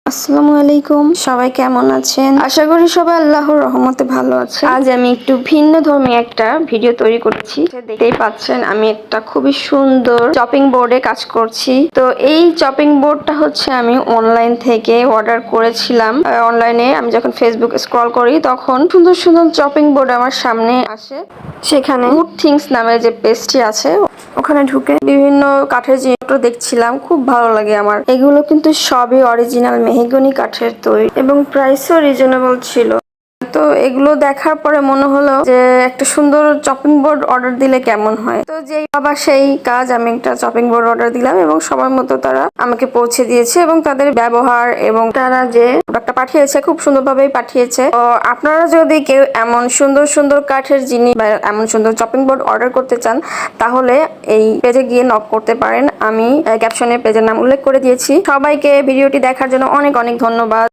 আসসালামু আলাইকুম, সবাই কেমন আছেন? আশা করি সবাই আল্লাহর রহমতে ভালো আছে। আজ আমি একটু ভিন্ন ধর্মী একটা ভিডিও তৈরি করেছি। দেখতেই পাচ্ছেন আমি একটা খুবই সুন্দর চপিং বোর্ডে কাজ করছি। তো এই চপিং বোর্ডটা হচ্ছে আমি অনলাইন থেকে অর্ডার করেছিলাম। অনলাইনে আমি যখন ফেসবুক স্ক্রল করি তখন সুন্দর সুন্দর চপিং বোর্ড আমার সামনে আসে। সেখানে গুড থিংস নামে যে পেজটি আছে ওখানে ঢুকে বিভিন্ন কাঠের জিনিসপত্র দেখছিলাম, খুব ভালো লাগে আমার। এগুলো কিন্তু সবই অরিজিনাল মেহগনি কাঠের তৈরি এবং প্রাইসও রিজনেবল ছিল। তো এগুলো দেখার পরে মনে হলো যে একটা সুন্দর চপিং বোর্ড অর্ডার দিলে কেমন হয়। তো যেই বাবা সেই কাজ, আমি একটা চপিং বোর্ড অর্ডার দিলাম এবং সময় মতো তারা আমাকে পৌঁছে দিয়েছে এবং তাদের ব্যবহার এবং তারা যে প্রোডাক্টটা পাঠিয়েছে খুব সুন্দরভাবেই পাঠিয়েছে। তো আপনারা যদি কেউ এমন সুন্দর সুন্দর কাঠের জিনিস বা এমন সুন্দর চপিং বোর্ড অর্ডার করতে চান তাহলে এই পেজে গিয়ে নক করতে পারেন। আমি ক্যাপশনে পেজের নাম উল্লেখ করে দিয়েছি। সবাইকে ভিডিওটি দেখার জন্য অনেক অনেক ধন্যবাদ।